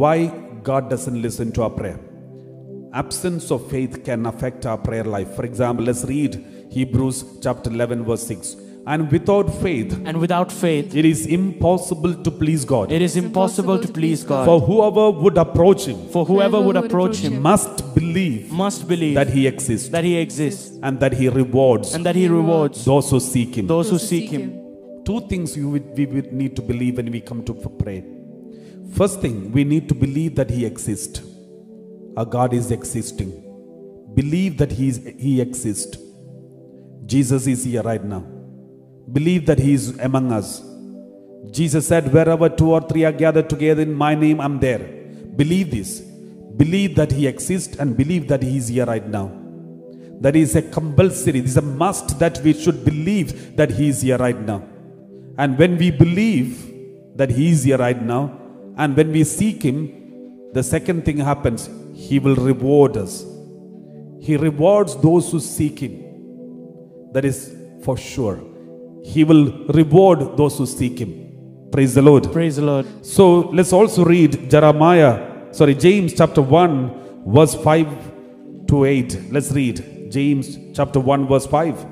why God doesn't listen to our prayer. Absence of faith can affect our prayer life. For example, let's read Hebrews chapter 11 verse 6. And without faith, it is impossible to please God. It is impossible to please God. For whoever would approach Him, must believe that He exists, and that He rewards those who seek Him. Two things we would need to believe when we come to pray. First thing, we need to believe that He exists. Our God is existing. Believe that He exists. Jesus is here right now. Believe that He is among us. Jesus said, wherever 2 or 3 are gathered together in my name, I'm there. Believe this. Believe that He exists and believe that He is here right now. That is a compulsory, it is a must that we should believe that He is here right now. And when we believe that He is here right now, and when we seek Him, the second thing happens, He will reward us. He rewards those who seek Him. That is for sure. He will reward those who seek Him. Praise the Lord. Praise the Lord. So let's also read James chapter 1 verse 5 to 8. Let's read James chapter 1 verse 5.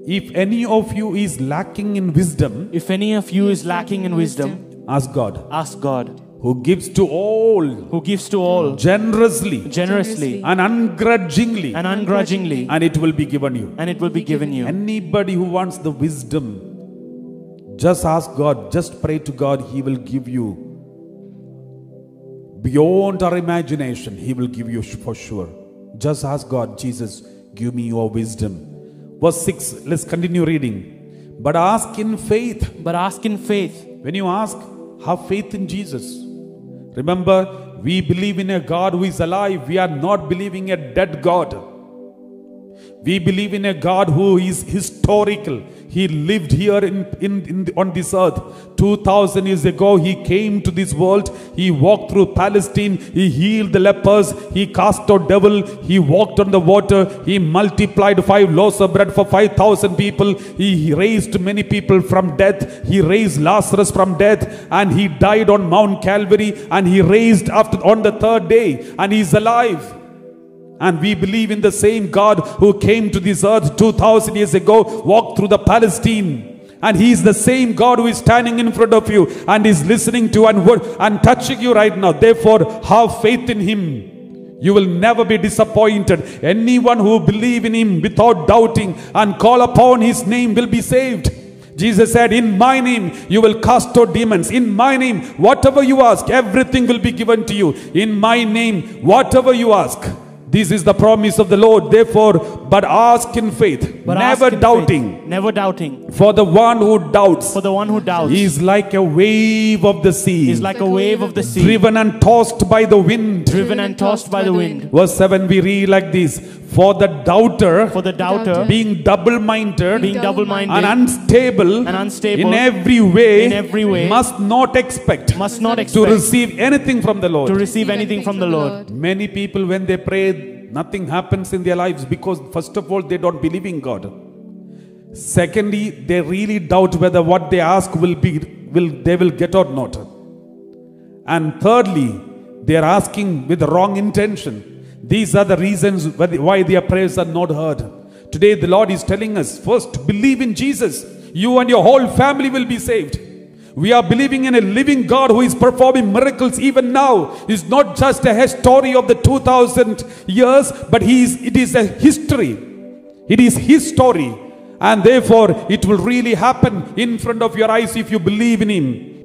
If any of you is lacking in wisdom, ask God. Who gives to all, generously and ungrudgingly, and it will be given you. Anybody who wants the wisdom, just ask God, just pray to God. He will give you beyond our imagination. He will give you for sure. Just ask God, Jesus, give me your wisdom. Verse 6, let's continue reading. But ask in faith. When you ask, have faith in Jesus. Remember, we believe in a God who is alive. We are not believing a dead God. We believe in a God who is historical. He lived here on this earth. 2000 years ago, He came to this world. He walked through Palestine. He healed the lepers. He cast out devil. He walked on the water. He multiplied 5 loaves of bread for 5,000 people. He raised many people from death. He raised Lazarus from death. And He died on Mount Calvary. And He raised on the 3rd day. And He is alive. And we believe in the same God who came to this earth 2000 years ago, walked through the Palestine. And He is the same God who is standing in front of you and is listening to and touching you right now. Therefore, have faith in Him. You will never be disappointed. Anyone who believes in Him without doubting and call upon His name will be saved. Jesus said, in my name you will cast out demons. In my name, whatever you ask, everything will be given to you. In my name, whatever you ask. This is the promise of the Lord. Therefore, but ask in faith, never doubting. For the one who doubts, he is like a wave of the sea. Driven and tossed by the wind. Verse 7 we read like this. For the doubter, being double-minded and unstable in every way, must not expect to receive anything from the Lord. Many people, when they pray, nothing happens in their lives because first of all, they don't believe in God. Secondly, they really doubt whether what they ask they will get or not. And thirdly, they are asking with the wrong intention. These are the reasons why their prayers are not heard. Today the Lord is telling us, first believe in Jesus. You and your whole family will be saved. We are believing in a living God who is performing miracles even now. It's not just a story of the 2000 years, but it is a history. It is His story. And therefore, it will really happen in front of your eyes if you believe in Him.